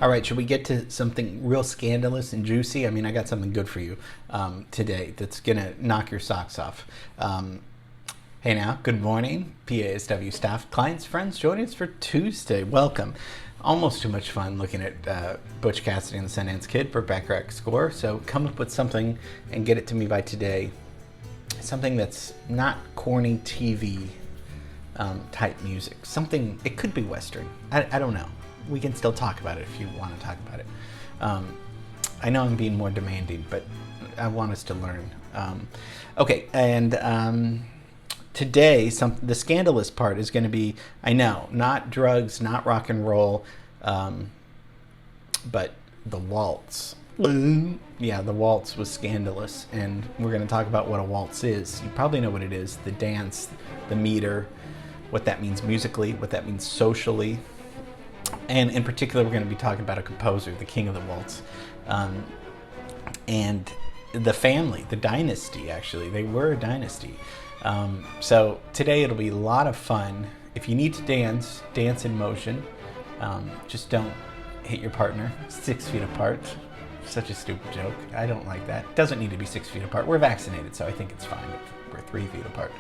All right, should we get to something real scandalous and juicy? I mean, I got something good for you today that's going to knock your socks off. Hey now, good morning, PASW staff, clients, friends, joining us for Tuesday. Welcome. Almost too much fun looking at Butch Cassidy and the Sundance Kid for Backrack Score. So come up with something and get it to me by today. Something that's not corny TV type music. Something, it could be Western. I don't know. We can still talk about it if you want to talk about it. I know I'm being more demanding, but I want us to learn. Okay, and today, the scandalous part is going to be, I know, not drugs, not rock and roll, but the waltz. Yeah, the waltz was scandalous, and we're going to talk about what a waltz is. You probably know what it is, the dance, the meter, what that means musically, what that means socially. And in particular, we're going to be talking about a composer, the king of the waltz, and the family, the dynasty, actually. They were a dynasty. So today it'll be a lot of fun. If you need to dance, dance in motion. Just don't hit your partner 6 feet apart. Such a stupid joke. I don't like that. Doesn't need to be 6 feet apart. We're vaccinated, so I think it's fine if we're 3 feet apart.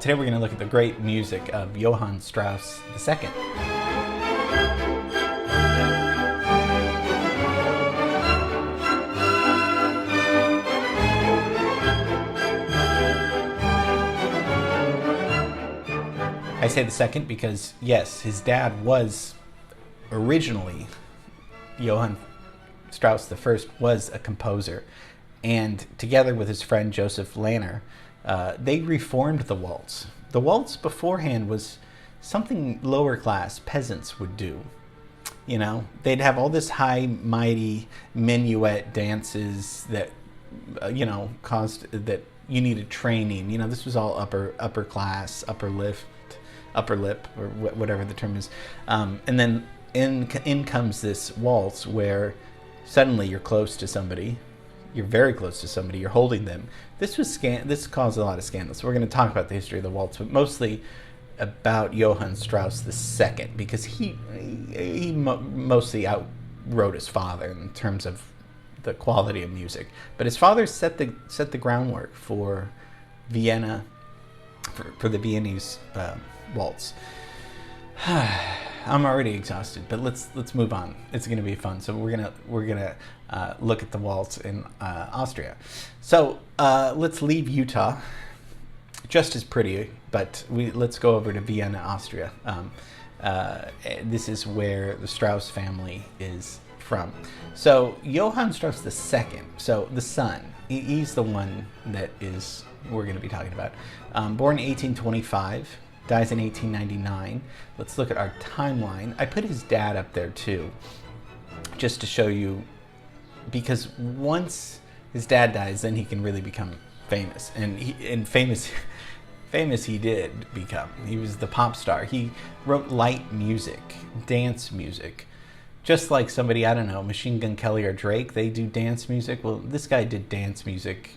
Today we're going to look at the great music of Johann Strauss II. I say the second because, yes, his dad was originally, Johann Strauss I was a composer. And together with his friend Joseph Lanner, they reformed the waltz. The waltz beforehand was something lower class peasants would do. You know, they'd have all this high, mighty minuet dances that, caused that you needed training. You know, this was all upper class, upper lip, or whatever the term is. And then in comes this waltz where suddenly you're close to somebody. You're very close to somebody. You're holding them. This caused a lot of scandals. So we're going to talk about the history of the waltz, but mostly about Johann Strauss II, because he mostly outwrote his father in terms of the quality of music. But his father set the groundwork for Vienna, for the Viennese waltz. I'm already exhausted, but let's move on. It's going to be fun. So we're gonna look at the waltz in Austria. So let's leave Utah, just as pretty, but let's go over to Vienna, Austria. This is where the Strauss family is from. So Johann Strauss II, so the son, he's the one that we're going to be talking about. Born in 1825. Dies in 1899. Let's look at our timeline. I put his dad up there too, just to show you, because once his dad dies, then he can really become famous. And famous he did become. He was the pop star. He wrote light music, dance music. Just like somebody, I don't know, Machine Gun Kelly or Drake, they do dance music. Well, this guy did dance music.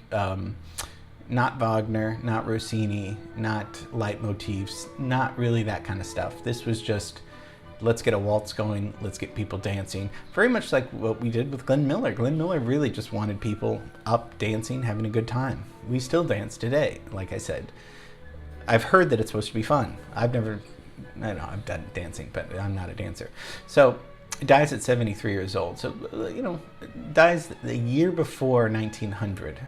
Not Wagner, not Rossini, not leitmotifs, not really that kind of stuff. This was just, let's get a waltz going, let's get people dancing. Very much like what we did with Glenn Miller. Glenn Miller really just wanted people up dancing, having a good time. We still dance today, like I said. I've heard that it's supposed to be fun. I've done dancing, but I'm not a dancer. So, dies at 73 years old. So, dies the year before 1900.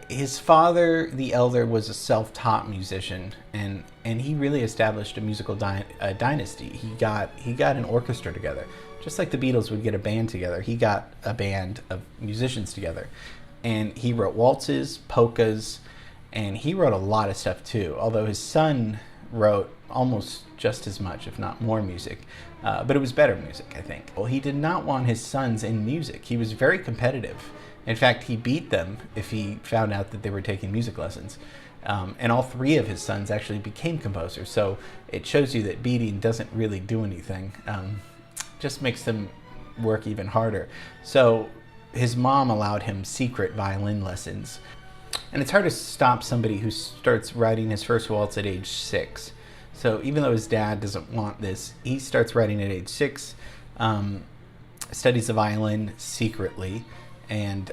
His father, the elder, was a self-taught musician, and he really established a musical dynasty. He got an orchestra together. Just like the Beatles would get a band together, he got a band of musicians together. And he wrote waltzes, polkas, and he wrote a lot of stuff too, although his son wrote almost just as much, if not more music. But it was better music, I think. Well, he did not want his sons in music. He was very competitive. In fact, he beat them if he found out that they were taking music lessons. And all three of his sons actually became composers. So it shows you that beating doesn't really do anything. Just makes them work even harder. So his mom allowed him secret violin lessons. And it's hard to stop somebody who starts writing his first waltz at age 6. So even though his dad doesn't want this, he starts writing at age 6. studies the violin secretly, and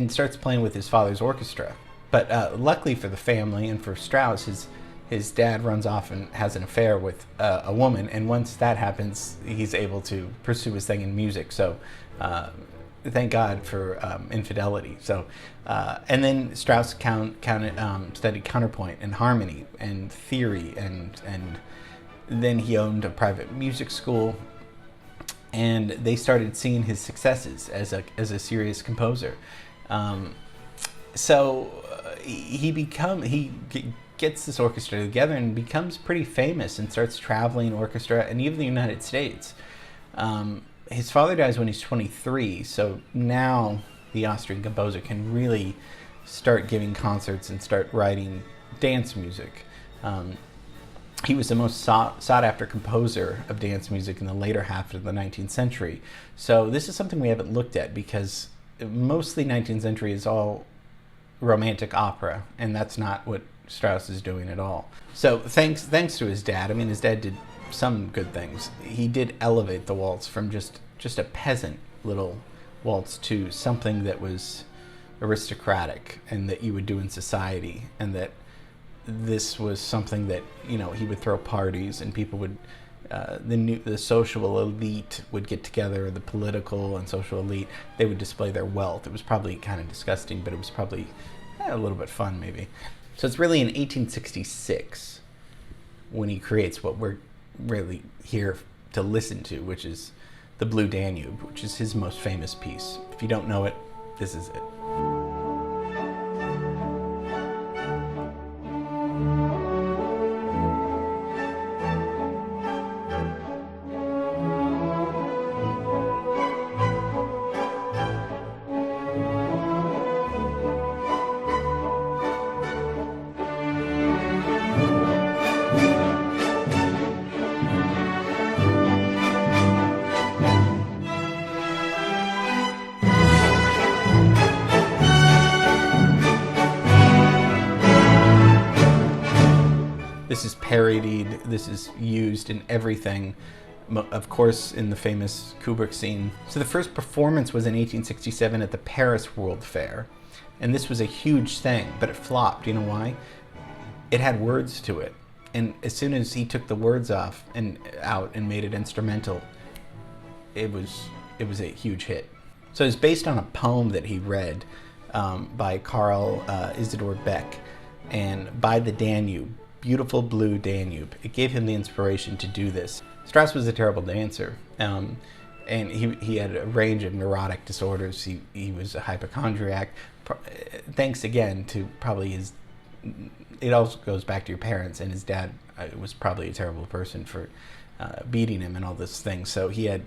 starts playing with his father's orchestra. But luckily for the family and for Strauss, his dad runs off and has an affair with a woman, and once that happens, he's able to pursue his thing in music. So thank God for infidelity. So and then Strauss studied counterpoint and harmony and theory, and then he owned a private music school, and they started seeing his successes as a serious composer. He gets this orchestra together and becomes pretty famous and starts traveling orchestra and even the United States. His father dies when he's 23, so now the Austrian composer can really start giving concerts and start writing dance music. He was the most sought-after composer of dance music in the later half of the 19th century. So this is something we haven't looked at, because mostly 19th century is all romantic opera, and that's not what Strauss is doing at all. So thanks to his dad, I mean, his dad did some good things. He did elevate the waltz from just a peasant little waltz to something that was aristocratic and that you would do in society, and that this was something that, you know, he would throw parties and people would the social elite would get together, the political and social elite, they would display their wealth. It was probably kind of disgusting, but it was probably a little bit fun, maybe. So it's really in 1866 when he creates what we're really here to listen to, which is the Blue Danube, which is his most famous piece. If you don't know it, this is it. This is parodied, this is used in everything, of course in the famous Kubrick scene. So the first performance was in 1867 at the Paris World Fair, and this was a huge thing, but it flopped. You know why? It had words to it, and as soon as he took the words out and made it instrumental, it was a huge hit. So it's based on a poem that he read by Carl Isidor Beck, and By the Danube, Beautiful Blue Danube. It gave him the inspiration to do this. Strauss was a terrible dancer, and he had a range of neurotic disorders. He was a hypochondriac. Thanks again to probably his, it also goes back to your parents, and his dad was probably a terrible person for beating him and all this thing. So he had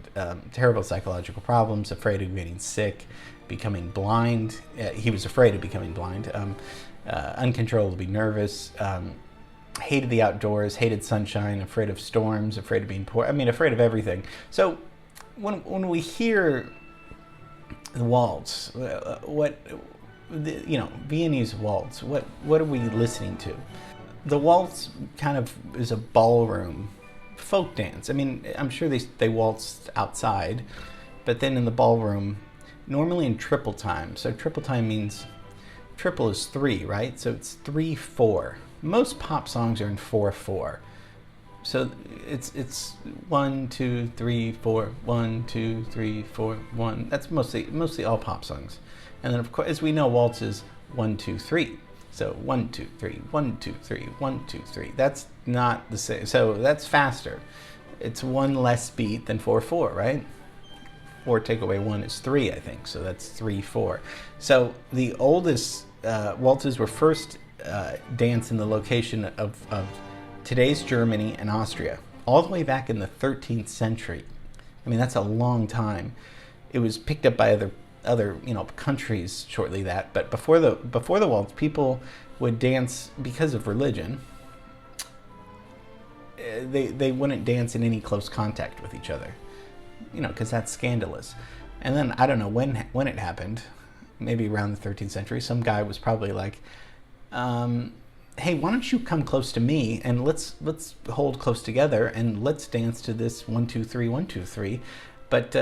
terrible psychological problems, afraid of getting sick, becoming blind. He was afraid of becoming blind, uncontrollably nervous, hated the outdoors, hated sunshine, afraid of storms, afraid of being poor. I mean, afraid of everything. So when we hear the waltz, Viennese waltz, what are we listening to? The waltz kind of is a ballroom folk dance. I mean, I'm sure they waltzed outside, but then in the ballroom, normally in triple time. So triple time means triple is 3, right? So it's 3/4. Most pop songs are in 4/4. So it's 1, 2, 3, 4, 1, 2, 3, 4, 1. That's mostly all pop songs. And then of course, as we know, waltz is 1, 2, 3. So 1, 2, 3, 1, 2, 3, 1, 2, 3. That's not the same. So that's faster. It's 1 less beat than 4/4, right? 4 take away 1 is 3, I think. So that's 3/4. So the oldest waltzes were first danced in the location of today's Germany and Austria, all the way back in the 13th century. I mean, that's a long time. It was picked up by other countries shortly that, but before the waltz, people would dance because of religion. They wouldn't dance in any close contact with each other, because that's scandalous. And then I don't know when it happened, maybe around the 13th century. Some guy was probably like, hey, why don't you come close to me and let's hold close together and let's dance to this 1, 2, 3, 1, 2, 3. But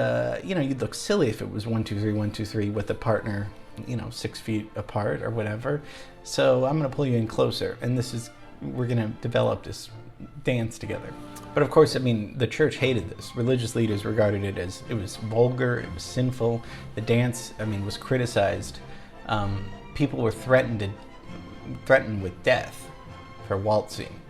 you'd look silly if it was 1 2 3 1 2 3 with a partner, 6 feet apart or whatever. So I'm going to pull you in closer, and we're going to develop this dance together. But of course, the church hated this. Religious leaders regarded it as it was vulgar, it was sinful. The dance, was criticized. People were threatened with death for waltzing.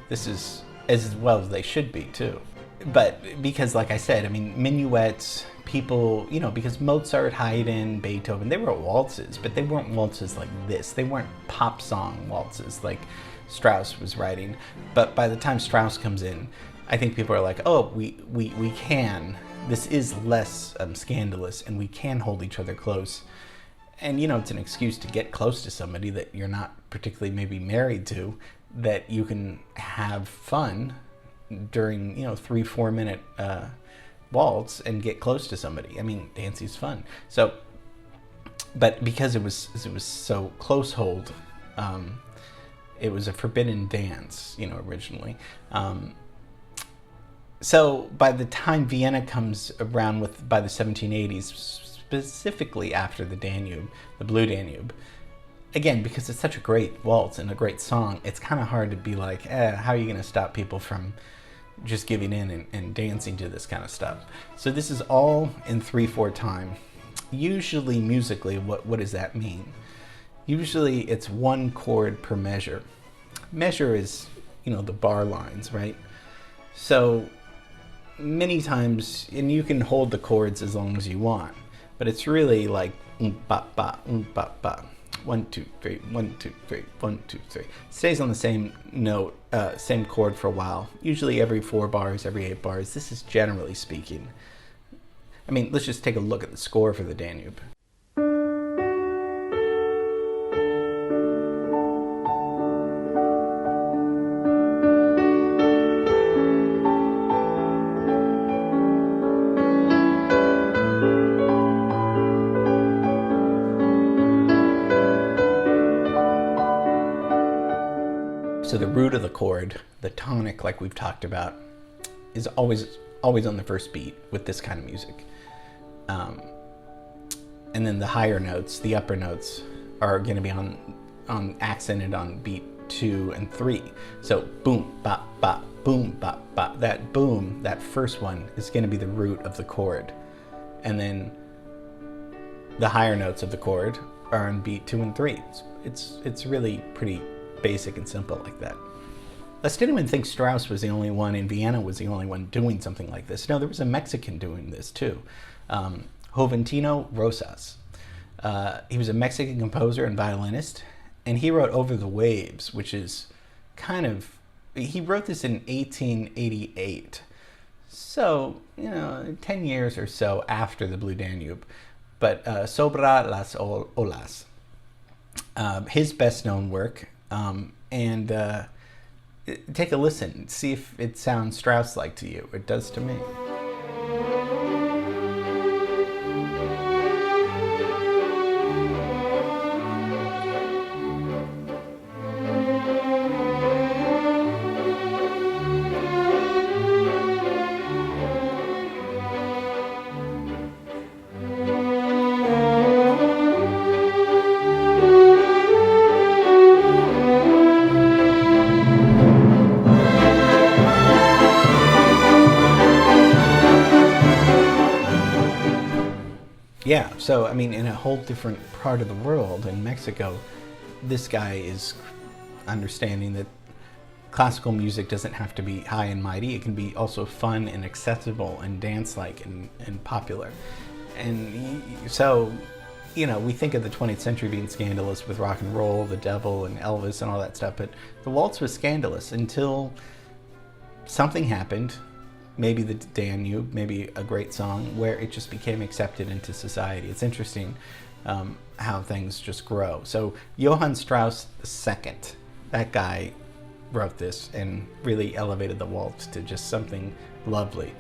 This is as well as they should be too. But because, like I said, minuets, people, because Mozart, Haydn, Beethoven, they wrote waltzes, but they weren't waltzes like this. They weren't pop song waltzes like Strauss was writing. But by the time Strauss comes in, I think people are like, oh, we can. This is less scandalous, and we can hold each other close. And, it's an excuse to get close to somebody that you're not particularly maybe married to, that you can have fun during 3-4 minute waltz and get close to somebody. Dancing's fun. So, but because it was so close hold, it was a forbidden dance, originally. So by the time Vienna comes around by the 1780s, specifically after the Danube, the Blue Danube, again, because it's such a great waltz and a great song, it's kind of hard to be like, how are you going to stop people from just giving in and dancing to this kind of stuff? So this is all in 3/4 time. Usually musically, what does that mean? Usually it's 1 chord per measure. Measure is, the bar lines, right? So many times, and you can hold the chords as long as you want, but it's really like ba ba ba ba. 1 2 3 1 2 3 1 2 3. Stays on the same note, same chord for a while. Usually every 4 bars, every 8 bars. This is generally speaking. Let's just take a look at the score for the Danube. So the root of the chord, the tonic, like we've talked about, is always on the first beat with this kind of music. And then the higher notes, the upper notes, are going to be on accented on beat 2 and 3. So boom, bop, bop, boom, bop, bop. That boom, that first one, is going to be the root of the chord. And then the higher notes of the chord are on beat 2 and 3. It's really pretty basic and simple like that. Let's didn't think Strauss was the only one in Vienna was the only one doing something like this. No, there was a Mexican doing this too. Joventino Rosas. He was a Mexican composer and violinist, and he wrote Over the Waves, which is he wrote this in 1888. So, 10 years or so after the Blue Danube. But Sobre las Olas. His best known work. And take a listen, see if it sounds Strauss-like to you. It does to me. Yeah, so in a whole different part of the world, in Mexico, this guy is understanding that classical music doesn't have to be high and mighty. It can be also fun and accessible and dance-like and popular. And so, we think of the 20th century being scandalous with rock and roll, the devil, and Elvis and all that stuff, but the waltz was scandalous until something happened. Maybe the Danube, maybe a great song, where it just became accepted into society. It's interesting how things just grow. So Johann Strauss II, that guy wrote this and really elevated the waltz to just something lovely.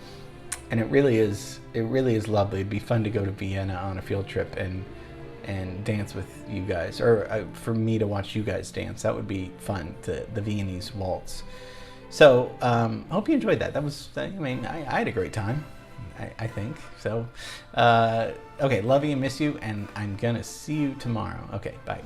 And it really is lovely. It'd be fun to go to Vienna on a field trip and dance with you guys, or for me to watch you guys dance. That would be fun, the Viennese waltz. So, hope you enjoyed that. I had a great time. I think. So, okay, love you, miss you, and I'm gonna see you tomorrow. Okay, bye.